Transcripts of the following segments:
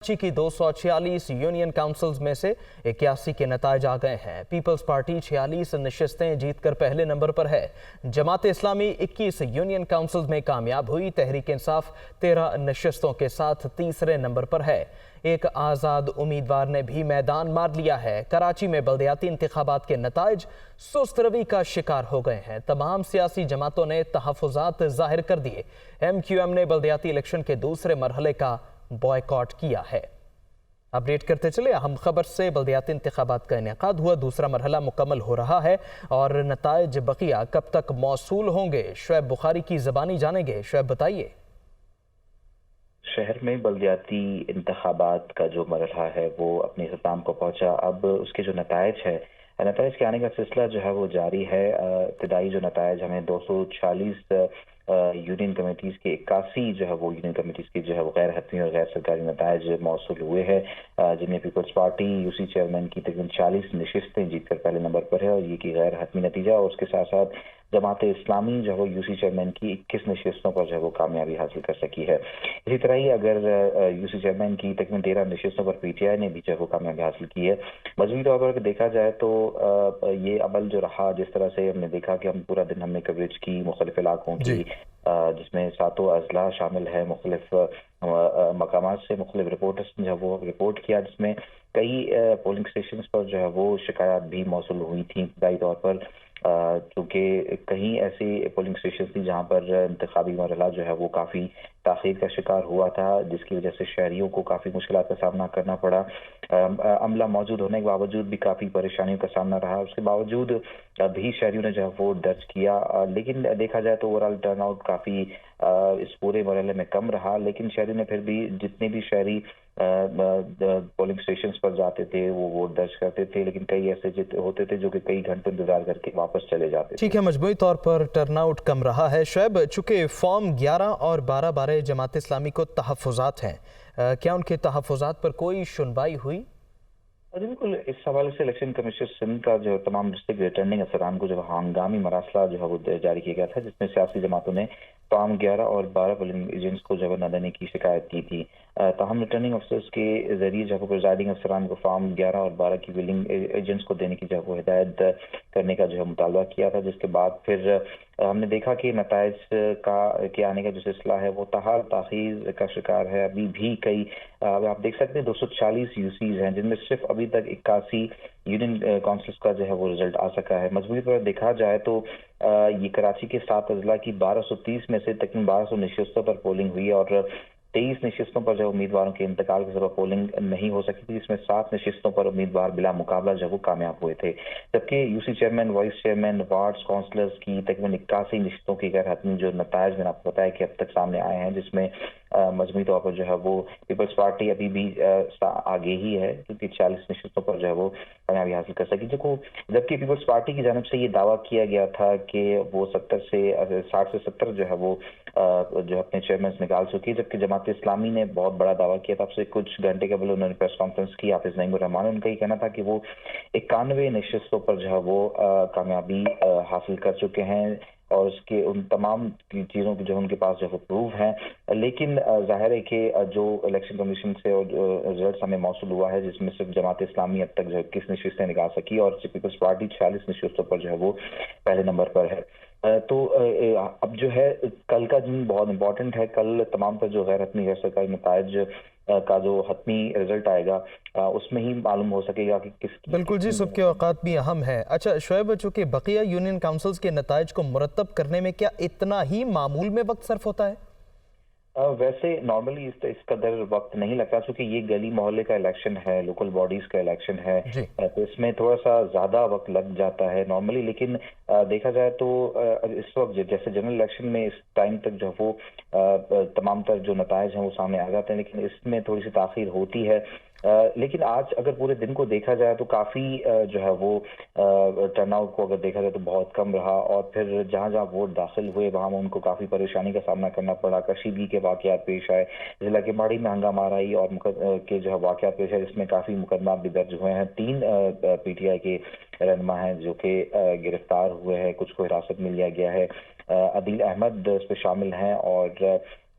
कराची की 246 union councils में से 81 के नताइज आ गए हैं। पीपल्स पार्टी 46 नशिस्तें जीतकर पहले नंबर पर है। जमात इस्लामी 21 यूनियन काउंसिल्स में कामयाब हुई। तहरीक इंसाफ 13 नशिस्तों के साथ तीसरे नंबर पर है। एक आज़ाद उम्मीदवार ने भी मैदान मार लिया है। कराची में बल्दियाती इंतखाबात के नताइज सुस्त रवी का शिकार हो गए हैं। तमाम सियासी जमातों ने तहफ़्फ़ुज़ात ज़ाहिर कर दिए। MQM ने बल्दियाती इलेक्शन के दूसरे मरहले का बॉयकॉट किया है। अपडेट करते चले अहम खबर से। बल्दियाती इंतखाबात का इनेकाद हुआ, दूसरा मरहला मुकम्मल हो रहा है और नताइज बकिया कब तक मौसूल होंगे, शुएब बुखारी की ज़बानी जानेंगे। शुएब बताइए। शहर में बल्दियाती इंतखाबात का जो मरहला है वो अपने इख्तिताम को पहुंचा। अब उसके जो नताइज है, नताइज के आने का सिलसिला जो है वो जारी है। इब्तदाई जो नताइज हमें 246 यूनियन कमेटीज़ के 81 जो है वो यूनियन कमेटीज़ की जो है वो गैर हतमी और गैर सरकारी नताइज मौसूल हुए हैं, जिनमें पीपल्स पार्टी यूसी चेयरमैन की तकरीबन 40 नशिस्तें जीतकर पहले नंबर पर है और ये की गैर हतमी नतीजा। और उसके साथ साथ जमात इस्लामी जो है वो यूसी चेयरमैन की 21 नशिस्तों पर जो है वो कामयाबी हासिल कर सकी है। इसी तरह ही अगर यूसी चेयरमैन की तकरीबन 13 नशिस्तों पर PTI ने भी जो है वो कामयाबी हासिल की है। मजमूई तौर पर देखा जाए तो ये अमल जो रहा, जिस तरह से हमने देखा कि हम पूरा दिन हमने कवरेज की मुख्तलिफ इलाकों की, जिसमें सातों अजला शामिल है, मुख्तलिफ मकामात से मुख्तलिफ रिपोर्टर्स ने जो वो रिपोर्ट किया, जिसमें कई पोलिंग स्टेशन पर जो है वो शिकायत भी मौसूल हुई थी। इब्तदाई तौर पर चूँकि कहीं ऐसे पोलिंग स्टेशन थी जहाँ पर इंतखाबी मरहला जो है वो काफ़ी ताख़ीर का शिकार हुआ था, जिसकी वजह से शहरियों को काफ़ी मुश्किलात का सामना करना पड़ा। अमला मौजूद होने के बावजूद भी काफ़ी परेशानियों का सामना रहा। उसके बावजूद भी शहरियों ने जो है वोट दर्ज किया, लेकिन देखा जाए तो ओवरऑल टर्नआउट काफ़ी इस पूरे मरहले में कम रहा। लेकिन शहरी ने फिर भी, जितने भी शहरी पोलिंग स्टेशन पर जाते थे वो वोट दर्ज करते थे, लेकिन कई ऐसे होते थे जो कि कई घंटों इंतजार करके वापस चले जाते थे। ठीक है, मजमूई तौर पर टर्नआउट कम रहा है। शुएब, चूँकि फॉर्म 11 और 12 बारे जमात इस्लामी को तहफ़्फ़ुज़ात हैं, क्या उनके तहफ़्फ़ुज़ात पर कोई सुनवाई हुई? बिल्कुल, इस हवाले से इलेक्शन कमीशन सिंध का जो तमाम डिस्ट्रिक्ट रिटर्निंग अफसरान को जो हंगामी मरासला जो है वो जारी किया गया था, जिसमें सियासी जमातों ने फॉर्म 11 और 12 पोलिंग एजेंट्स को जबर न देने की शिकायत की थी। ताहम रिटर्निंग अफसर्स के जरिए जो है प्रिजाइडिंग अफसरान को फॉर्म 11 और 12 की पोलिंग एजेंट्स को देने की जो है वो हिदायत करने का जो है मुतालबा किया था, जिसके बाद फिर हमने देखा कि नताइज के आने का जो सिलसिला है वो ताहाल ताख़ीर का शिकार है। अभी भी कई आप देख सकते हैं 240 यूसीज हैं, जिनमें सिर्फ अभी तक 81 यूनियन काउंसिल्स का जो है वो रिजल्ट आ सका है। मजबूरी पर देखा जाए तो ये कराची के 7 अजला की 1230 में से तकरीबन 1200 नशिस्तों पर पोलिंग हुई और 23 नशिस्तों पर जो उम्मीदवारों के इंतकाल के सबब पोलिंग नहीं हो सकी थी, जिसमें 7 नशिस्तों पर उम्मीदवार बिला मुकाबला जो वो कामयाब हुए थे। जबकि UC chairman, vice chairman, wards councillors की तकरीबन 81 नशिस्तों की गैर हतमी जो नताइज मैंने आपको बताया कि अब तक सामने आए हैं, जिसमें मजमूई तौर पर जो है वो पीपल्स पार्टी अभी भी आगे ही है, क्योंकि 40 नशिस्तों पर जो है वो कामयाबी हासिल कर सकी। जबकि पीपल्स पार्टी की जानब से ये दावा किया गया था कि वो 60 से 70 जो है वो जो अपने चेयरमैन निकाल चुकी है। जबकि जमात इस्लामी ने बहुत बड़ा दावा किया था। अब से कुछ घंटे कबल उन्होंने प्रेस कॉन्फ्रेंस की, हाफिज नईमुर्रहमान, उनका ये कहना था कि वो 91 नशिस्तों पर जो है वो कामयाबी हासिल कर चुके हैं और उसके उन तमाम चीज़ों की जो उनके पास जो है प्रूफ हैं। लेकिन जाहिर है कि जो इलेक्शन कमीशन से और रिजल्ट हमें मौसूल हुआ है, जिसमें सिर्फ जमात इस्लामी अब तक जो है 21 नशिस्तें निकाल सकी और पीपल्स पार्टी 46 नशिस्तों पर जो है वो पहले नंबर पर है। तो अब जो है कल का दिन बहुत इंपॉर्टेंट है। कल तमाम पर जो गैर हतमी गैर सरकारी नताइज का जो हतमी रिजल्ट आएगा उसमें ही मालूम हो सकेगा कि किस। बिल्कुल जी, सबके औकात भी अहम है। अच्छा शुएब, चूँकि बकिया यूनियन काउंसिल्स के नताइज को मुरतब करने में क्या इतना ही मामूल में वक्त सर्फ होता है? वैसे नॉर्मली इस कदर वक्त नहीं लगता, क्योंकि ये गली मोहल्ले का इलेक्शन है, लोकल बॉडीज का इलेक्शन है, तो इसमें थोड़ा सा ज़्यादा वक्त लग जाता है नॉर्मली। लेकिन देखा जाए तो इस वक्त जैसे जनरल इलेक्शन में इस टाइम तक जो वो तमाम तर जो नताइज हैं वो सामने आ जाते हैं, लेकिन इसमें थोड़ी सी ताख़ीर होती है। लेकिन आज अगर पूरे दिन को देखा जाए तो काफ़ी जो है वो टर्नआउट को अगर देखा जाए तो बहुत कम रहा और फिर जहाँ जहाँ वोट दाखिल हुए वहाँ उनको काफ़ी परेशानी का सामना करना पड़ा। कशीदगी के वाक़यात पेश आए, ज़िला के माड़ी में हंगामा आई और के जो है वाक़यात पेश आए, जिसमें काफ़ी मुकदमा भी दर्ज हुए हैं। 3 PTI के रहनुमा हैं जो कि गिरफ्तार हुए हैं, कुछ को हिरासत में लिया गया है। अदील अहमद इस पर शामिल हैं और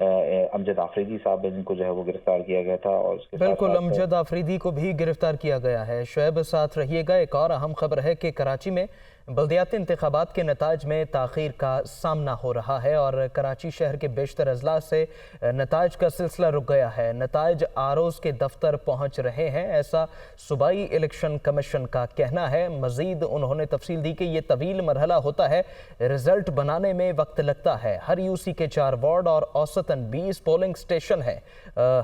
अमजद आफरीदी साहब हैं जिनको जो है वो गिरफ्तार किया गया था और उसके साथ बिल्कुल, साथ अमजद आफरीदी को भी गिरफ्तार किया गया है। शुएब साथ रहिएगा। एक और अहम खबर है कि कराची में बल्दियाती इंतखाबात के नताज में ताख़ीर का सामना हो रहा है और कराची शहर के बेशतर अजला से नताज का सिलसिला रुक गया है। नताज आरओज़ के दफ्तर पहुंच रहे हैं, ऐसा सूबाई इलेक्शन कमीशन का कहना है। मजीद उन्होंने तफसील दी कि ये तवील मरहला होता है, रिजल्ट बनाने में वक्त लगता है। हर यूसी के 4 वार्ड और औसतन 20 पोलिंग स्टेशन है।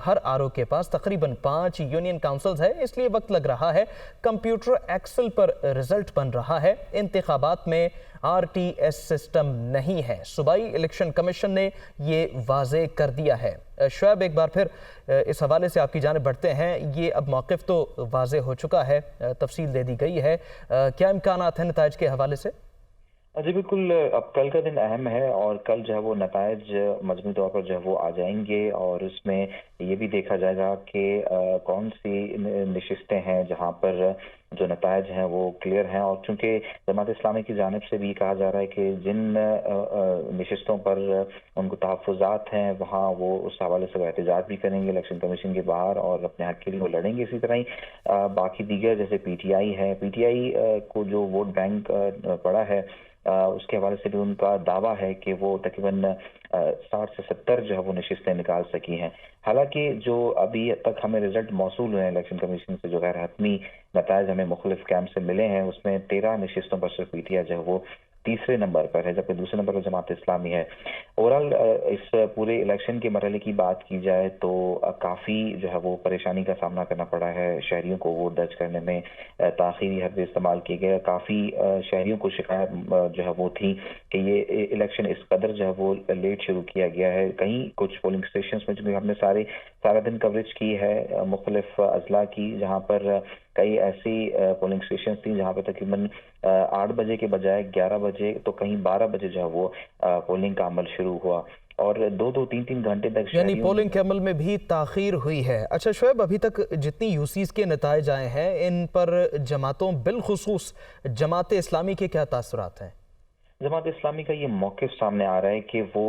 हर आरओ के पास तकरीबन 5 यूनियन काउंसिल्स है, इसलिए वक्त लग रहा है। कंप्यूटर एक्सेल पर रिजल्ट बन रहा है। इंतखाबात में आरटीएस सिस्टम नहीं है। सूबाई इलेक्शन कमीशन ने ये वाजे कर दिया है। शुएब, एक बार फिर इस हवाले से आपकी जानिब बढ़ते हैं। ये अब मौक़िफ़ तो वाजे हो चुका है, तफसील दे दी गई है, क्या इम्कानात हैं नताइज के हवाले से? जी बिल्कुल, अब कल का दिन अहम है और कल जो है वो नताइज मजमूई तौर पर जो है वो आ जाएंगे और उसमें ये भी देखा जाएगा कि कौन सी नशिस्तें हैं जहां पर जो नताइज हैं वो क्लियर हैं। और चूंकि जमात इस्लामी की जानिब से भी कहा जा रहा है कि जिन नशिस्तों पर उनको तहफ़्फ़ुज़ात हैं वहाँ वो उस हवाले से एहतजाज भी करेंगे इलेक्शन कमीशन के बाहर और अपने हक के लिए वो लड़ेंगे। इसी तरह ही बाकी दीगर जैसे पीटीआई है, पीटीआई को जो वोट बैंक पड़ा है उसके हवाले से भी उनका दावा है कि वो तकरीबन 60 से 70 जो है वो नशिस्तें निकाल सकी हैं। हालांकि जो अभी तक हमें रिजल्ट मौसूल हुए हैं इलेक्शन कमीशन से, जो गैर हतमी नताइज हमें मुख्तलिफ कैंप से मिले हैं, उसमें 13 नशिस्तों पर सिर्फ पीटीआई जो है वो तीसरे नंबर पर है, जबकि दूसरे नंबर पर जमात इस्लामी है। ओवरऑल इस पूरे इलेक्शन के मरहले की बात की जाए तो काफ़ी जो है वो परेशानी का सामना करना पड़ा है शहरियों को वोट दर्ज करने में। ताख़ीरी हद इस्तेमाल किए गए। काफ़ी शहरियों को शिकायत जो है वो थी कि ये इलेक्शन इस कदर जो है वो लेट शुरू किया गया है। कहीं कुछ पोलिंग स्टेशन में जो हमने सारा दिन कवरेज की है मुख्तलिफ अजला की, जहाँ पर कई ऐसी पोलिंग स्टेशन थी जहाँ पर तकरीबन 8 बजे के बजाय 11 बजे तो कहीं 12 बजे जो है वो पोलिंग का अमल शुरू हुआ और 2-3 घंटे तक यानी पोलिंग के अमल में भी ताख़ीर हुई है। अच्छा शुएब, अभी तक जितनी यूसीज के नताइज आए हैं इन पर जमातों बिलखुसूस जमात इस्लामी के क्या तासुरात हैं? जमात इस्लामी का ये मौक़िफ़ सामने आ रहा है कि वो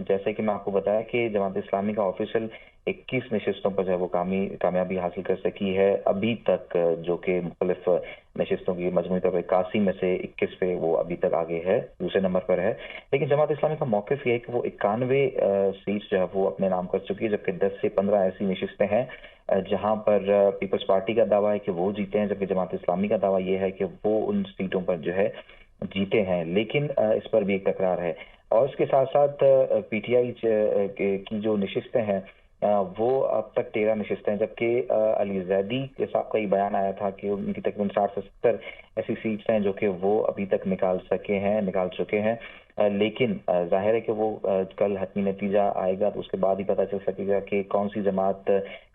जैसे कि मैं आपको बताया कि जमात इस्लामी का ऑफिशियल 21 नशिस्तों पर जो है वो कामयाबी हासिल कर सकी है अभी तक, जो कि मुख्तलिफ नशिस्तों की मजमूई तौर पर 81 में से 21 पे वो अभी तक आगे है, दूसरे नंबर पर है। लेकिन जमात इस्लामी का मौक़िफ़ ये है कि वो 91 सीट जो है वो अपने नाम कर चुकी है, जबकि 10 से 15 ऐसी नशिस्तें हैं जहां पर पीपल्स पार्टी का दावा है कि वो जीते हैं, जबकि जमात इस्लामी का दावा ये है कि वो उन सीटों पर जो है जीते हैं। लेकिन इस पर भी एक तकरार है और इसके साथ साथ पीटीआई की जो नशिस्तें हैं वो अब तक 13 नशिस्तें हैं, जबकि अली जैदी के साथ का ये बयान आया था कि उनकी तकरीबन 60 से 70 ऐसी सीट्स हैं जो कि वो अभी तक निकाल चुके हैं। लेकिन जाहिर है कि वो कल हतमी नतीजा आएगा तो उसके बाद ही पता चल सकेगा कि कौन सी जमात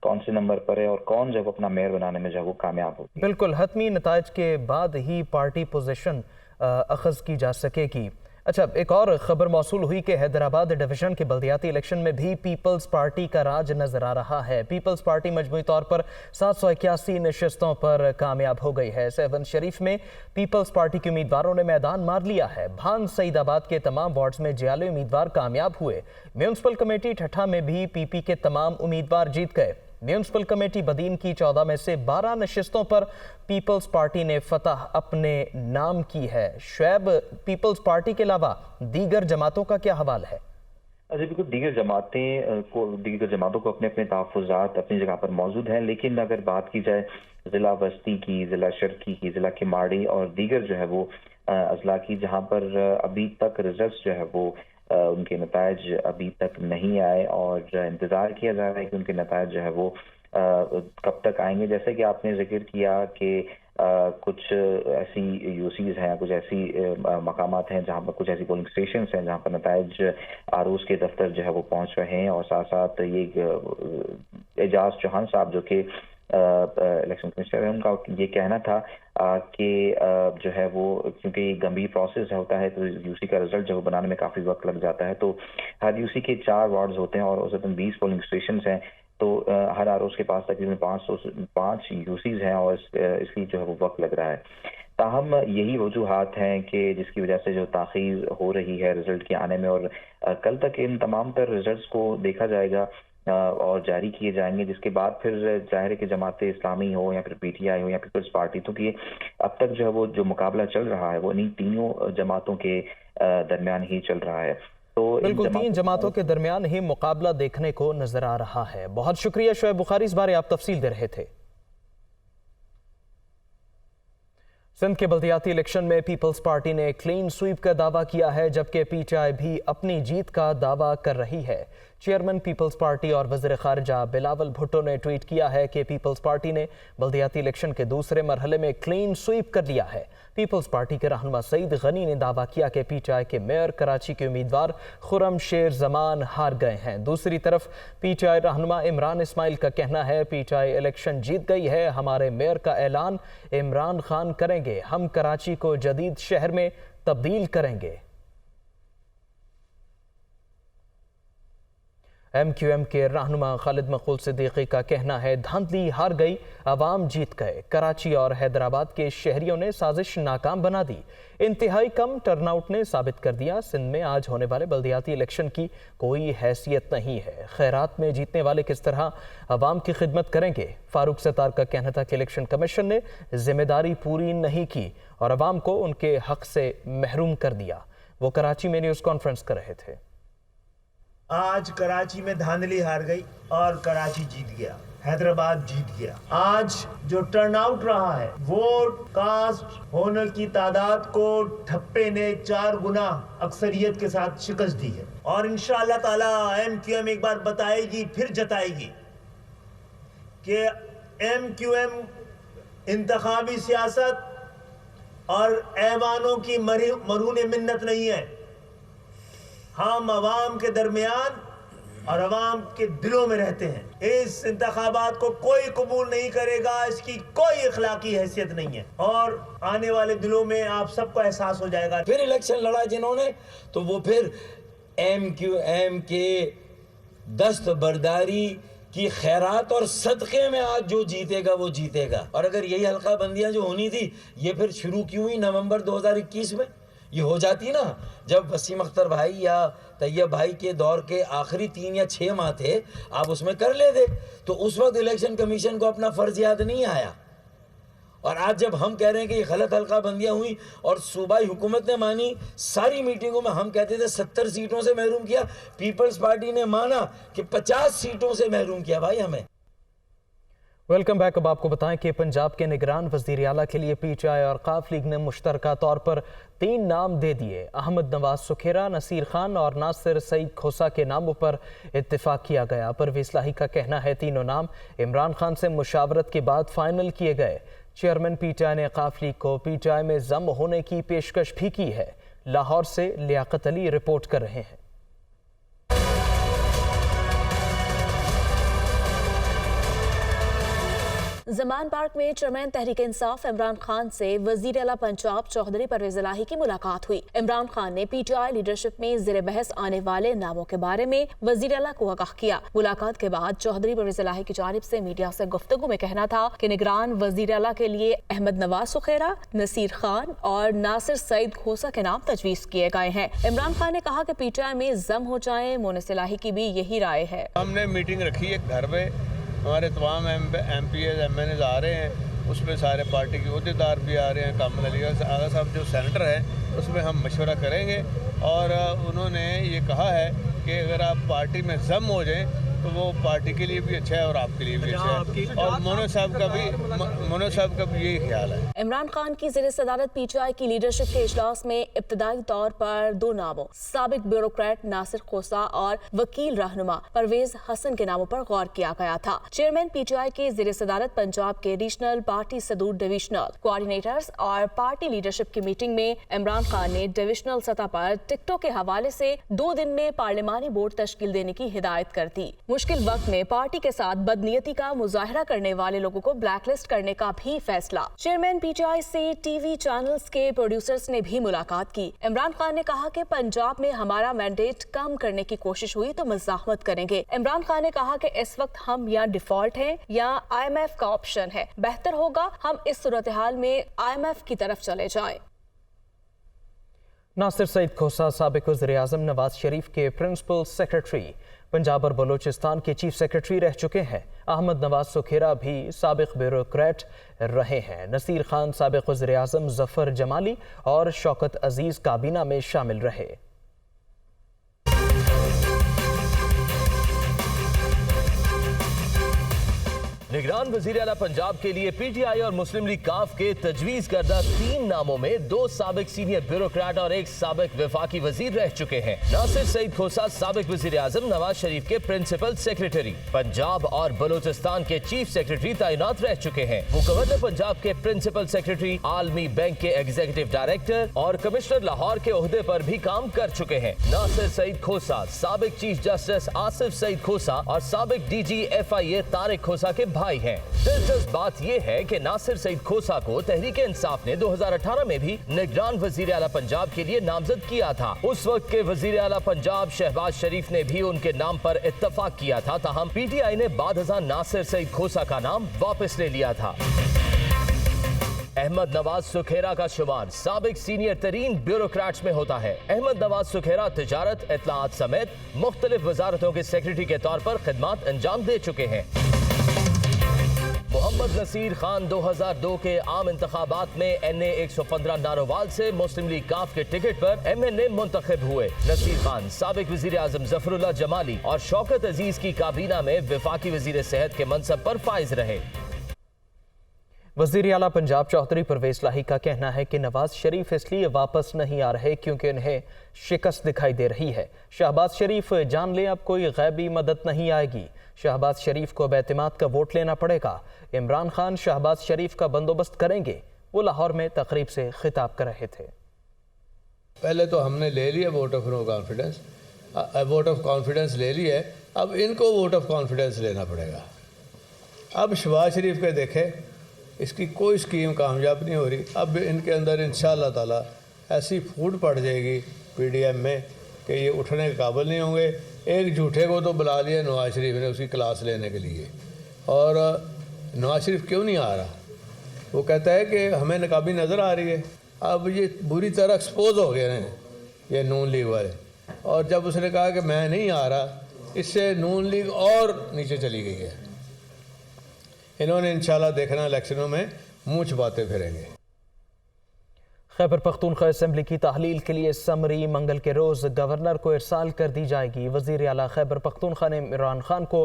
कौन से नंबर पर है और कौन जब अपना मेयर बनाने में जो वो कामयाब होगी। बिल्कुल, हतमी नताइज के बाद ही पार्टी पोजीशन अखज़ की जा सकेगी। अच्छा, एक और खबर मौसूल हुई कि हैदराबाद डिवीजन के बल्दियाती इलेक्शन में भी पीपल्स पार्टी का राज नजर आ रहा है। पीपल्स पार्टी मजमूई तौर पर 781 नशिस्तों पर कामयाब हो गई है। सेवन शरीफ में पीपल्स पार्टी के उम्मीदवारों ने मैदान मार लिया है। भान सईदाबाद के तमाम वार्ड्स में जियाली उम्मीदवार कामयाब हुए। म्यूनसिपल कमेटी ठट्ठा में भी पीपी के तमाम उम्मीदवार जीत गए। म्यूनसिपल कमेटी बदीन की 14 में से 12 नशिस्तों पर पीपल्स पार्टी ने फतह अपने नाम की है। शुएब, पीपल्स पार्टी के अलावा दीगर जमातों का क्या हवाल है? अच्छा बिल्कुल, दीगर जमातों को अपने अपने तहफ़्फ़ुज़ात अपनी जगह पर मौजूद हैं, लेकिन अगर बात की जाए ज़िला बस्ती की, ज़िला शर्की की, ज़िला किमाड़ी और दीगर जो है वो अजला की, जहाँ पर अभी तक रिजल्ट जो है वो उनके नताइज अभी तक नहीं आए और इंतज़ार किया जा रहा है कि उनके नताइज जो है वो कब तक आएंगे। जैसे कि आपने जिक्र किया कि कुछ ऐसी यूसीज हैं, कुछ ऐसी मकामात हैं जहाँ पर कुछ ऐसी पोलिंग स्टेशन हैं जहाँ पर नताइज आरूस के दफ्तर जो है वो पहुँच रहे हैं और साथ साथ ये एजाज चौहान साहब जो कि इलेक्शन कमिश्नर है, उनका ये कहना था कि जो है वो क्योंकि गंभीर प्रोसेस होता है तो यूसी का रिजल्ट जो बनाने में काफ़ी वक्त लग जाता है। तो हर यूसी के 4 वार्ड्स होते हैं और औसतन 20 पोलिंग स्टेशन हैं, तो हर आरओ के पास तकरीबन 505 यूसीज हैं और इसलिए जो है वो वक्त लग रहा है। تاہم یہی وجوہات ہیں کہ جس کی وجہ سے جو تاخیر ہو رہی ہے رزلٹ کے آنے میں، اور کل تک ان تمام تر رزلٹس کو دیکھا جائے گا اور جاری کیے جائیں گے، جس کے بعد پھر ظاہر ہے کہ جماعت اسلامی ہو یا پھر پی ٹی آئی ہو یا پیپلز پارٹی، تو کہ اب تک جو ہے وہ جو مقابلہ چل رہا ہے وہ انہیں تینوں جماعتوں کے درمیان ہی چل رہا ہے۔ تو بالکل تین جماعتوں کے درمیان ہی مقابلہ دیکھنے کو نظر آ رہا ہے۔ بہت شکریہ شعیب بخاری، اس بارے آپ تفصیل دے رہے تھے۔ سندھ کے بلدیاتی الیکشن میں پیپلز پارٹی نے کلین سویپ کا دعویٰ کیا ہے، جبکہ پی ٹی آئی بھی اپنی جیت کا دعویٰ کر رہی ہے۔ چیئرمین پیپلز پارٹی اور وزیر خارجہ بلاول بھٹو نے ٹویٹ کیا ہے کہ پیپلز پارٹی نے بلدیاتی الیکشن کے دوسرے مرحلے میں کلین سویپ کر لیا ہے۔ پیپلز پارٹی کے رہنما سعید غنی نے دعویٰ کیا کہ پی ٹی آئی کے میئر کراچی کے امیدوار خرم شیر زمان ہار گئے ہیں۔ دوسری طرف پی ٹی آئی رہنما عمران اسماعیل کا کہنا ہے، پی ٹی آئی الیکشن جیت گئی ہے، ہمارے میئر کا اعلان عمران خان کریں گے، ہم کراچی کو جدید شہر میں تبدیل کریں گے۔ ایم کیو ایم کے رہنما خالد مقبول صدیقی کا کہنا ہے، دھاندلی ہار گئی، عوام جیت گئے، کراچی اور حیدرآباد کے شہریوں نے سازش ناکام بنا دی، انتہائی کم ٹرن آؤٹ نے ثابت کر دیا سندھ میں آج ہونے والے بلدیاتی الیکشن کی کوئی حیثیت نہیں ہے، خیرات میں جیتنے والے کس طرح عوام کی خدمت کریں گے۔ فاروق ستار کا کہنا تھا کہ الیکشن کمیشن نے ذمہ داری پوری نہیں کی اور عوام کو ان کے حق سے محروم کر دیا۔ وہ کراچی میں نیوز کانفرنس کر رہے تھے۔ آج کراچی میں دھاندلی ہار گئی اور کراچی جیت گیا، حیدرآباد جیت گیا۔ آج جو ٹرن آؤٹ رہا ہے، ووٹ کاسٹ ہونے کی تعداد کو ٹھپے نے 4 گنا اکثریت کے ساتھ شکست دی ہے، اور انشاءاللہ تعالی ایم کیو ایم ایک بار بتائے گی پھر جتائے گی کہ ایم کیو ایم انتخابی سیاست اور ایوانوں کی مرہون منت نہیں ہے، ہم عوام کے درمیان اور عوام کے دلوں میں رہتے ہیں۔ اس انتخابات کو کوئی قبول نہیں کرے گا، اس کی کوئی اخلاقی حیثیت نہیں ہے، اور آنے والے دلوں میں آپ سب کو احساس ہو جائے گا۔ پھر الیکشن لڑا جنہوں نے، تو وہ پھر ایم کیو ایم کے دستبرداری کی خیرات اور صدقے میں آج جو جیتے گا وہ جیتے گا۔ اور اگر یہی حلقہ بندیاں جو ہونی تھی، یہ پھر شروع کیوں ہوئی نومبر 2021 میں؟ یہ ہو جاتی نا جب وسیم اختر بھائی یا طیب بھائی کے دور کے آخری 3 یا 6 ماہ تھے، آپ اس میں کر لیتے، تو اس وقت الیکشن کمیشن کو اپنا فرض یاد نہیں آیا۔ اور آج جب ہم کہہ رہے ہیں کہ یہ غلط حلقہ بندیاں ہوئی اور صوبائی حکومت نے مانی، ساری میٹنگوں میں ہم کہتے تھے 70 سیٹوں سے محروم کیا، پیپلز پارٹی نے مانا کہ 50 سیٹوں سے محروم کیا۔ بھائی ہمیں ویلکم بیک۔ اب آپ کو بتائیں کہ پنجاب کے نگران وزیر اعلیٰ کے لیے پی ٹی آئی اور قاف لیگ نے مشترکہ طور پر 3 نام دے دیے۔ احمد نواز سکھیرا، نصیر خان اور ناصر سعید کھوسا کے ناموں پر اتفاق کیا گیا۔ پرویز لاہی کا کہنا ہے تینوں نام عمران خان سے مشاورت کے بعد فائنل کیے گئے۔ چیئرمین پی ٹی آئی نے قاف لیگ کو پی ٹی آئی میں ضم ہونے کی پیشکش بھی کی ہے۔ لاہور سے لیاقت علی رپورٹ کر رہے ہیں۔ زمان پارک میں چیئرمین تحریک انصاف عمران خان سے وزیر اعلیٰ پنجاب چودھری پرویز الہی کی ملاقات ہوئی۔ عمران خان نے پی ٹی آئی لیڈرشپ میں زیر بحث آنے والے ناموں کے بارے میں وزیر اعلیٰ کو آگاہ کیا۔ ملاقات کے بعد چودھری پرویز الہی کی جانب سے میڈیا سے گفتگو میں کہنا تھا کہ نگران وزیر اعلیٰ کے لیے احمد نواز سکھیرا، نصیر خان اور ناصر سعید کھوسا کے نام تجویز کیے گئے ہیں۔ عمران خان نے کہا کہ پی ٹی آئی میں ضم ہو جائیں، مونس الہی کی بھی یہی رائے ہے۔ ہم نے میٹنگ رکھی ہے گھر پہ، ہمارے تمام M P As M N As آ رہے ہیں، اس میں سارے پارٹی کے عہدیدار بھی آ رہے ہیں، کامل علی آغا صاحب جو سینیٹر ہیں، اس میں ہم مشورہ کریں گے۔ اور انہوں نے یہ کہا ہے کہ اگر آپ پارٹی میں ضم ہو جائیں تو وہ پارٹی کے لیے بھی اچھا ہے اور آپ کے لیے بھی اچھا ہے، اور مونا صاحب کا بھی یہی خیال ہے۔ عمران خان کی زیر صدارت پی ٹی آئی کی لیڈرشپ کے اجلاس میں ابتدائی طور پر 2 ناموں، سابق بیوروکریٹ ناصر کھوسا اور وکیل رہنما پرویز حسن کے ناموں پر غور کیا گیا تھا۔ چیئرمین پی ٹی آئی کی زیر صدارت پنجاب کے ریجنل پارٹی صدور ڈویژنل کوآرڈینیٹرز اور پارٹی لیڈرشپ کی میٹنگ میں عمران خان نے ڈویژنل سطح پر ٹکٹوں کے حوالے سے 2 دن میں پارلیمانی بورڈ تشکیل دینے کی ہدایت کر دی۔ मुश्किल वक्त में पार्टी के साथ बदनीयती का मुजाहरा करने वाले लोगों को ब्लैकलिस्ट करने का भी फैसला। चेयरमैन पीटीआई से टीवी चैनल्स के प्रोड्यूसर्स ने भी मुलाकात की। इमरान खान ने कहा कि पंजाब में हमारा मैंडेट कम करने की कोशिश हुई तो मज़ाहमत करेंगे। इमरान खान ने कहा कि इस वक्त हम या डिफॉल्ट हैं या IMF का ऑप्शन है। बेहतर होगा हम इस सूरत हाल में IMF की तरफ चले जाएं। नासिर सईद खोसा साबिक वज़ीर-ए-आज़म नवाज शरीफ के प्रिंसिपल सेक्रेटरी पंजाब और बलूचिस्तान के चीफ सेक्रेटरी रह चुके हैं। अहमद नवाज सुखेरा भी साबिक ब्यूरोक्रेट रहे हैं। नसीर खान साबिक वज़ीर-ए-आज़म ज़फ़र जमाली और शौकत अजीज़ काबीना में शामिल रहे। निगरान वजीर आला पंजाब के लिए पीटीआई और मुस्लिम लीग काफ के तजवीज करदा 3 नामों में 2 साबिक सीनियर ब्यूरोक्रेट और 1 साबिक वफाकी वजीर रह चुके हैं। नासिर सईद खोसा साबिक वजीर आजम नवाज शरीफ के प्रिंसिपल सेक्रेटरी, पंजाब और बलूचिस्तान के चीफ सेक्रेटरी तैनात रह चुके हैं। वो गवर्नर पंजाब के प्रिंसिपल सेक्रेटरी, आलमी बैंक के एग्जीक्यूटिव डायरेक्टर और कमिश्नर लाहौर के ओहदे पर भी काम कर चुके हैं। नासिर सईद खोसा साबिक चीफ जस्टिस आसिफ सईद खोसा और साबिक DG FIA तारिक खोसा के भाई हैं। दिलचस्प बात यह है कि नासिर सईद खोसा को तहरीक-ए-इंसाफ ने 2018 में भी निगरान वजीर आला पंजाब के लिए नामजद किया था। उस वक्त के वजीर आला पंजाब शहबाज शरीफ ने भी उनके नाम पर इत्तफाक किया था। ताहम पीटीआई ने बाद नासिर सईद खोसा का नाम वापस ले लिया था। अहमद नवाज सुखेरा का शुमार साबिक सीनियर तरीन ब्यूरोक्रेट्स में होता है। अहमद नवाज सुखेरा तिजारत, इत्तलाआत समेत मुख्तलिफ वजारतों के सेक्रेटरी के तौर पर खिदमात अंजाम दे चुके हैं। मोहम्मद नसीर खान 2002 के आम इंतखाबात में NA 115 नारोवाल से मुस्लिम लीग काफ के टिकट पर MNA मुंतखब हुए। नसीर खान साबिक वजीर आजम ज़फरुल्लाह जमाली और शौकत अजीज की काबीना में वफाकी वजीर सेहत के मनसब पर फाइज रहे। वज़ीर आला पंजाब चौधरी परवेज लाही का कहना है कि नवाज शरीफ इसलिए वापस नहीं आ रहे क्योंकि उन्हें शिकस्त दिखाई दे रही है। शहबाज शरीफ जान लें अब कोई गैबी मदद नहीं आएगी। शहबाज शरीफ को बेतमाद का वोट लेना पड़ेगा। इमरान खान शहबाज शरीफ का बंदोबस्त करेंगे। वो लाहौर में तकरीब से खिताब कर रहे थे। पहले तो हमने ले लिया vote of no confidence, vote of confidence ले लिया है, अब इनको वोट ऑफ कॉन्फिडेंस लेना पड़ेगा। अब शहबाज शरीफ के देखें, इसकी कोई स्कीम कामयाब नहीं हो रही। अब इनके अंदर इंशाअल्लाह ताला ऐसी फूट पड़ जाएगी PDM में कि ये उठने के काबिल नहीं होंगे। एक झूठे को तो बुला लिया नवाज शरीफ ने उसकी क्लास लेने के लिए, और नवाज शरीफ क्यों नहीं आ रहा? वो कहता है कि हमें नकाबी नज़र आ रही है। अब ये बुरी तरह एक्सपोज हो गए हैं ये नून लीग वाले, और जब उसने कहा कि मैं नहीं आ रहा, इससे नून लीग और नीचे चली गई है। इन्होंने इंशाल्लाह देखना इलेक्शनों में मुंह छुपाते फिरेंगे। खैबर पख्तूनख्वा असेंबली की तहलील के लिए समरी मंगल के रोज़ गवर्नर को इरसाल कर दी जाएगी। वज़ीर आला खैबर पख्तूनख्वा ने इमरान खान को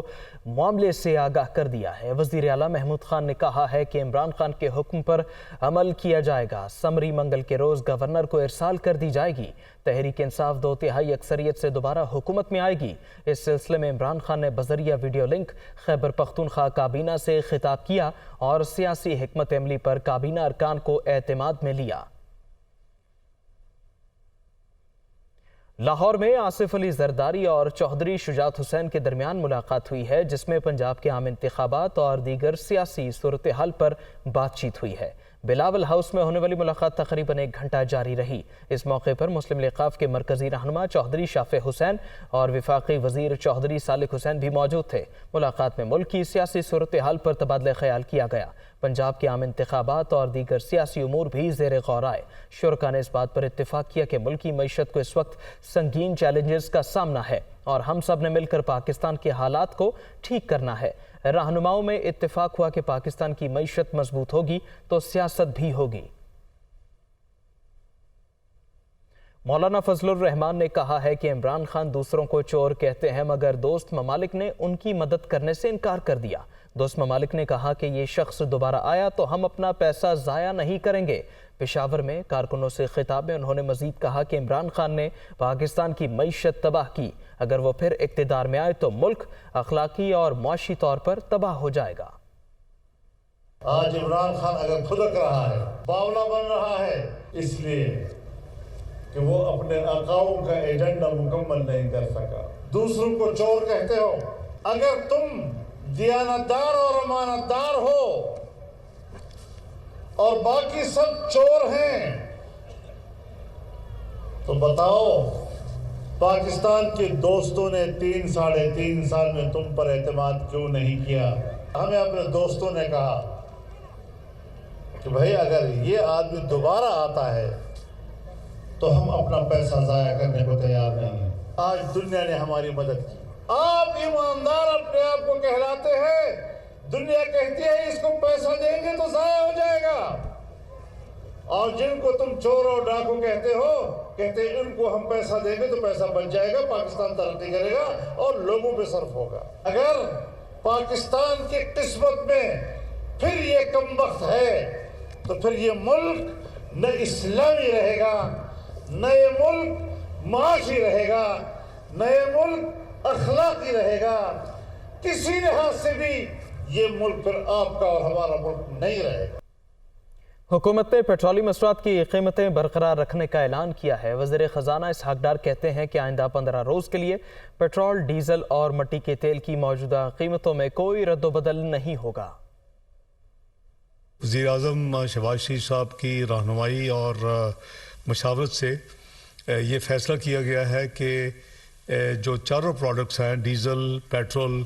मामले से आगाह कर दिया है। वज़ीर आला महमूद खान ने कहा है कि इमरान खान के हुक्म पर अमल किया जाएगा। समरी मंगल के रोज़ गवर्नर को इरसाल कर दी जाएगी। तहरीक इंसाफ 2/3 अक्सरियत से दोबारा हुकूमत में आएगी। इस सिलसिले में इमरान खान ने बज़रिया वीडियो लिंक खैबर पख्तूनख्वा काबीना से खिताब किया और सियासी हिकमत अमली पर काबीना अरकान को एतमाद में लिया। लाहौर में आसिफ अली जरदारी और चौधरी शुजात हुसैन के दरमियान मुलाकात हुई है, जिसमें पंजाब के आम इंतखाबात और दीगर सियासी सूरत हाल पर बातचीत हुई है। बिलावल हाउस में होने वाली मुलाकात तकरीबन 1 घंटा जारी रही। इस मौके पर मुस्लिम लीग काफ के मरकजी रहनुमा चौधरी शाफे हुसैन और विफाकी वजीर चौधरी सालिक हुसैन भी मौजूद थे। मुलाकात में मुल्क की सियासी सूरत हाल पर तबादला ख्याल किया गया। पंजाब के आम इंतखाबात और दीगर सियासी उमूर भी ज़ेर गौर आए। शुरका ने इस बात पर इत्तेफाक किया कि मुल्क की मईशत को इस वक्त संगीन चैलेंजेस का सामना है और हम सब ने मिलकर पाकिस्तान के हालात को ठीक करना है। रहनुमाओं में इत्तेफाक हुआ कि पाकिस्तान की मईशत मजबूत होगी तो सियासत भी होगी। मौलाना फजलुर रहमान ने कहा है कि इमरान खान दूसरों को चोर कहते हैं, मगर दोस्त ममालिक ने उनकी मदद करने से इनकार कर दिया। दोस्त ममालिक ने कहा कि ये शख्स दोबारा आया तो हम अपना पैसा ज़ाया नहीं करेंगे। पेशावर में कारकुनों से खिताब में उन्होंने मजीद कहा कि इमरान खान ने पाकिस्तान की मईशत तबाह की। अगर वो फिर इक़्तिदार में आए तो मुल्क अखलाकी और मुआशी तौर पर तबाह हो जाएगा। आज इमरान खान अगर खुदक रहा है, बावला बन रहा है, इसलिए कि वो अपने आकाओं का एजेंडा मुकम्मल नहीं कर सका। दूसरों को चोर कहते हो, अगर तुम दियानतदार और अमानतदार हो और बाकी सब चोर हैं, तो बताओ पाकिस्तान के दोस्तों ने 3-3.5 साल में तुम पर एतमाद क्यों नहीं किया? हमें अपने दोस्तों ने कहा कि भाई अगर ये आदमी दोबारा आता है तो हम अपना पैसा जाया करने को तैयार नहीं हैं। आज दुनिया ने हमारी मदद की। आप ईमानदार अपने आप को कहलाते हैं, दुनिया कहती है इसको पैसा देंगे तो जाया हो जाएगा, और जिनको तुम चोर और डाकू कहते हो, कहते हैं इनको हम पैसा देंगे तो पैसा बच जाएगा, पाकिस्तान तरक्की करेगा और लोगों पे सर्फ होगा। अगर पाकिस्तान की किस्मत में फिर ये कमबख्त है तो फिर ये मुल्क न इस्लामी रहेगा, न ये मुल्क माशी रहेगा, न ये मुल्क अखलाकी रहेगा। किसी लिहाज से भी ये मुल्क फिर आपका और हमारा मुल्क नहीं रहेगा। हुकूमत ने पेट्रोलियम मसरूआत की कीमतें बरकरार रखने का ऐलान किया है। वज़ीर ख़जाना इसहाक डार कहते हैं कि आइंदा 15 रोज़ के लिए पेट्रोल, डीजल और मट्टी के तेल की मौजूदा कीमतों में कोई रद्दोबदल नहीं होगा। वज़ीर आज़म शहबाज शरीफ साहब की रहनुमाई और मशावरत से ये फ़ैसला किया गया है कि जो चारों प्रोडक्ट्स हैं, डीज़ल, पेट्रोल,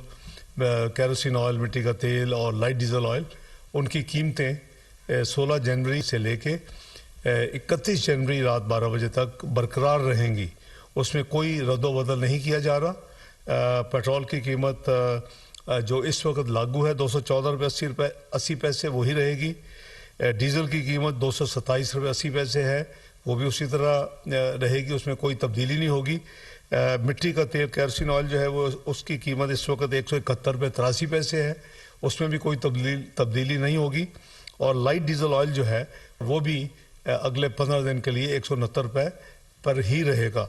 केरोसिन ऑयल, मिट्टी का तेल और लाइट डीजल ऑयल, उनकी कीमतें 16 जनवरी से लेके 31 जनवरी रात 12 बजे तक बरकरार रहेंगी। उसमें कोई रद्दोबदल नहीं किया जा रहा। पेट्रोल की कीमत जो इस वक्त लागू है 214 रुपये 80 पैसे वही रहेगी। डीज़ल की कीमत 227 रुपये 80 पैसे है, वो भी उसी तरह रहेगी, उसमें कोई तब्दीली नहीं होगी। मिट्टी का तेल केरोसिन ऑयल जो है वो उसकी कीमत इस वक्त 171 रुपये 83 पैसे है, उसमें भी कोई तब्दीली नहीं होगी। और लाइट डीजल ऑयल जो है वो भी अगले 15 दिन के लिए 169 रुपये पर ही रहेगा।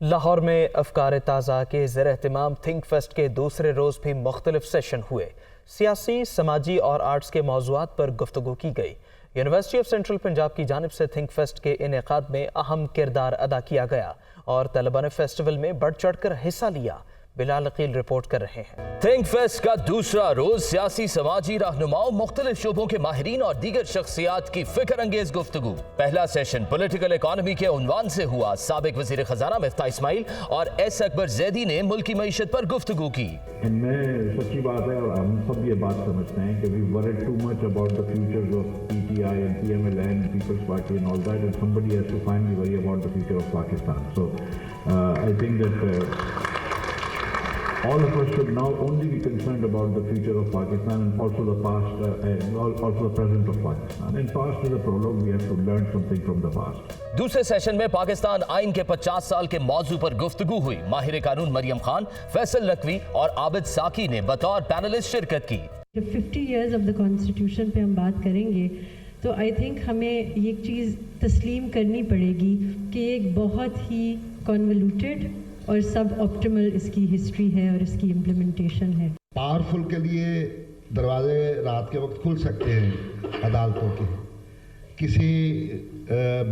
लाहौर में अफकार ताज़ा के ज़ेर एहतमाम थिंक फेस्ट के दूसरे रोज़ भी मुख्तलिफ सेशन हुए। सियासी, समाजी और आर्ट्स के मौज़ूआत पर गुफ्तगू की गई। यूनिवर्सिटी ऑफ सेंट्रल पंजाब की जानिब से थिंक फेस्ट के इनेकाद में अहम किरदार अदा किया गया और तलबा ने फेस्टिवल में बढ़ चढ़ कर हिस्सा लिया। बिलाल अकील रिपोर्ट कर रहे हैं। थिंक फेस्ट का दूसरा रोज सियासी, समाजी रहनुमाओं, मुख्तलिफ शोबों के माहिरीन और दीगर शख्सियात की फिक्र अंगेज गुफ्तगू। पहला सेशन पॉलिटिकल इकॉनमी के उन्वान से हुआ। साबिक वजीर खजाना मिफ्ताह इस्माइल और एस अकबर जैदी ने मुल्की मईशत पर गुफ्तगू की। इनमें सच्ची बात है और हम सब ये बात समझते हैं कि we worried too much about the futures of PTI and PMLN, People's Party and all that, and somebody has to finally worry about the future of Pakistan. So I think that all of us should now only be concerned about the future of Pakistan and also the past and also the present of Pakistan. And past is a prologue, we have to learn something from the past. दूसरे session में पाकिस्तान आइन के 50 साल के मौजू पर गुफ्तगू हुई। माहिर कानून मरियम खान, फैसल नकवी और आबिद साकी ने बतौर पैनलिस्ट शिरकत की। जब 50 years of the Constitution पे हम बात करेंगे तो आई थिंक हमें ये चीज़ तस्लीम करनी पड़ेगी कि एक बहुत ही कॉन्वोल्यूटेड और सब ऑप्टिमल इसकी हिस्ट्री है और इसकी इम्प्लीमेंटेशन है। पावरफुल के लिए दरवाजे रात के वक्त खुल सकते हैं अदालतों के, किसी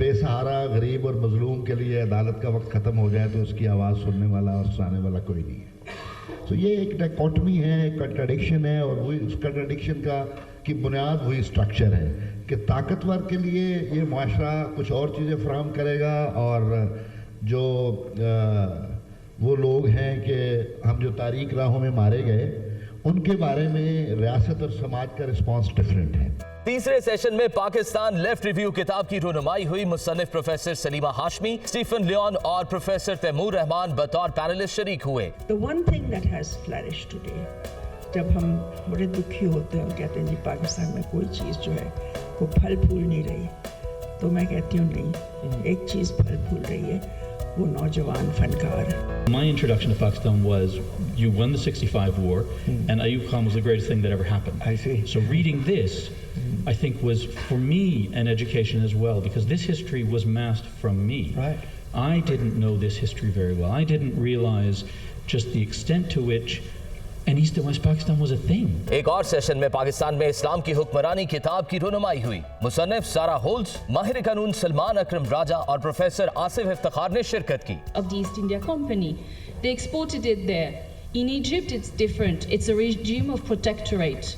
बेसहारा गरीब और मजलूम के लिए अदालत का वक्त ख़त्म हो जाए तो उसकी आवाज़ सुनने वाला और सुनाने वाला कोई नहीं है। तो ये एक डायकोटमी है, एक कंट्राडिक्शन है, और वही उस कंट्राडिक्शन की बुनियाद वही स्ट्रक्चर है कि ताकतवर के लिए ये मुआशरा कुछ और चीज़ें फराहम करेगा और जो वो लोग हैं कि हम जो तारीख राहों में मारे गए उनके बारे में रियासत और समाज का रिस्पांस डिफरेंट है। तीसरे सेशन में पाकिस्तान लेफ्ट रिव्यू किताब की रोनुमाई हुई। मुसन्निफ professor Saleema Hashmi, Stephen Lyon और प्रोफेसर तैमूर रहमान बतौर पैनलिस्ट शरीक हुए। The one thing that has flourished today, जब हम बड़े दुखी होते हैं और कहते हैं जी पाकिस्तान में कोई चीज़ जो है वो फल फूल नहीं रही, तो मैं कहती हूँ नहीं, एक चीज़ फल फूल रही है, वो नौजवान फनकार है। My introduction to Pakistan was you won the 65 war and Ayub Khan was the greatest thing that ever happened. I see. So reading this, I think was for me an education as well, because this history was masked from me. Right. I didn't know this history very well. I didn't realize just the extent to which and East and West Pakistan was a thing. एक और session में पाकिस्तान में इस्लाम की हुक्मरानी किताब की रोनुमाई हुई। मुसन्निफ सारा होल्स, माहिर कानून सलमान अकरम राजा और प्रोफेसर आसिफ इफ्तिखार ने शिरकत की। Of the East India Company, they exported it there. In Egypt, it's different. It's a regime of protectorate.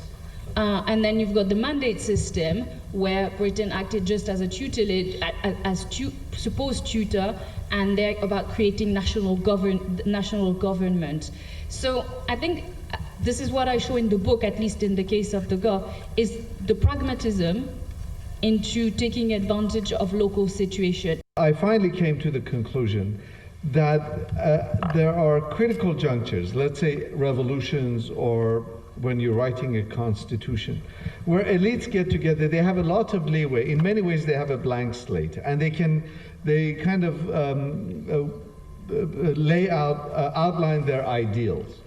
And then you've got the mandate system, where Britain acted just as a tutelage, supposed tutor, and they're about creating national government. So I think this is what I show in the book, at least in the case of the girl, is the pragmatism into taking advantage of local situation. I finally came to the conclusion that there are critical junctures, let's say revolutions or when you're writing a constitution, where elites get together, they have a lot of leeway. In many ways, they have a blank slate, and they kind of lay out, outline their ideals.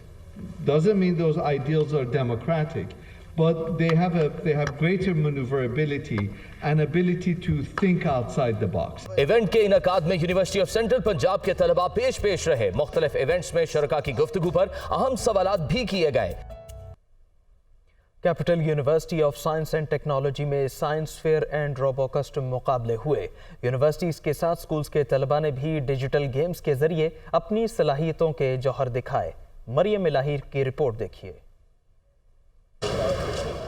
Doesn't mean those ideals are democratic, but they have greater maneuverability and ability to think outside the box. Event के इनकाद में university of central Punjab के तलबा पेश रहे। मुख्तलिफ events में शरका की गुफ्तगू पर अहम सवालात भी किए गए। Capital university of science and technology में साइंस फेयर एंड रोबोकस्ट मुकाबले हुए। यूनिवर्सिटीज़ के साथ स्कूल्स के तलबा ने भी डिजिटल गेम्स के जरिए अपनी सलाहियतों के जौहर दिखाए। मरियम इलाही की रिपोर्ट देखिए।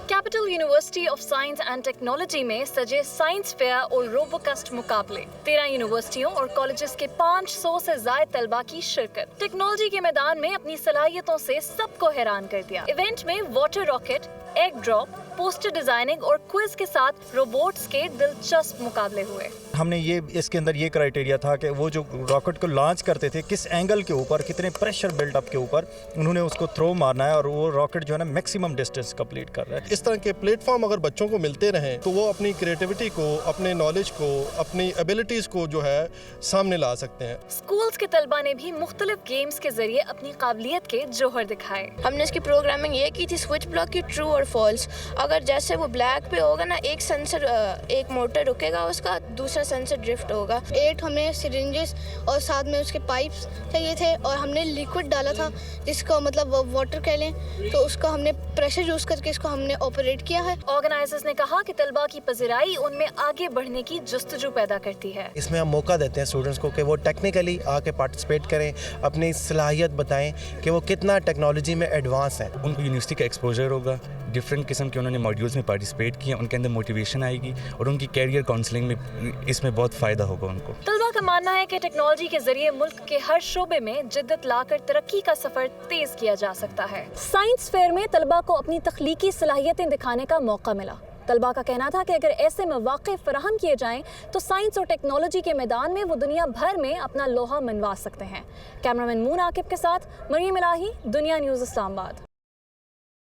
Capital university of science and technology में सजे साइंस फेयर और रोबोकस्ट मुकाबले। 13 यूनिवर्सिटियों और कॉलेजेस के 500 से ज्यादा तलबा की शिरकत। टेक्नोलॉजी के मैदान में अपनी सलाहियतों से सबको हैरान कर दिया। इवेंट में water rocket, egg drop, poster designing और क्विज के साथ रोबोट्स के दिलचस्प मुकाबले हुए। हमने इसके अंदर ये क्राइटेरिया था कि वो जो रॉकेट को लॉन्च करते थे, किस एंगल के ऊपर, कितने प्रेशर बिल्डअप के ऊपर उन्होंने उसको थ्रो मारना है और वो रॉकेट जो है ना मैक्सिमम डिस्टेंस कंप्लीट कर रहा है। इस तरह के प्लेटफॉर्म अगर बच्चों को मिलते रहें तो वो अपनी क्रिएटिविटी को, अपने नॉलेज को, अपनी एबिलिटीज़ को जो है सामने ला सकते हैं। स्कूल्स के तलबा ने भी मुख्तलिफ गेम्स के जरिए अपनी काबिलियत के जौहर दिखाए। हमने इसकी प्रोग्रामिंग ये की थी, स्विच ब्लॉक की ट्रू और फॉल्स। अगर जैसे वो ब्लैक पे होगा ना, एक सेंसर, एक मोटर रुकेगा उसका, दूसरा सेंसर ड्रिफ्ट होगा। 8 हमें सिरिंजेस और साथ में उसके पाइप्स चाहिए थे और हमने लिक्विड डाला था जिसको मतलब वाटर कह लें, तो उसका हमने प्रेशर यूज़ करके इसको हमने ऑपरेट किया है। ऑर्गेनाइजर्स ने कहा कि तलबा की पज़िराई उनमें आगे बढ़ने की जुस्तजू पैदा करती है। इसमें हम मौका देते हैं स्टूडेंट्स को कि वो टेक्निकली आके पार्टिसिपेट करें, अपनी सलाहियत बताएं कि वो कितना टेक्नोलॉजी में एडवांस हैं। उनको यूनिवर्सिटी का एक्सपोजर होगा, डिफरेंट किस्म के उन्होंने मॉड्यूल्स में पार्टिसिपेट किए, उनके अंदर मोटिवेशन आएगी और उनकी कैरियर काउंसलिंग में इसमें बहुत फ़ायदा होगा उनको। तलबा का मानना है कि टेक्नोलॉजी के जरिए मुल्क के हर शोबे में जिद्दत लाकर तरक्की का सफर तेज किया जा सकता है। साइंस फेयर में तलबा को अपनी तख्लीकी सलाहियतें दिखाने का मौका मिला। तलबा का कहना था कि अगर ऐसे मौके फराहम किए जाएं तो साइंस और टेक्नोलॉजी के मैदान में वो दुनिया भर में अपना लोहा मनवा सकते हैं। कैमरामैन मून आकिब के साथ मरियम इलाही, दुनिया न्यूज़ इस्लामाबाद।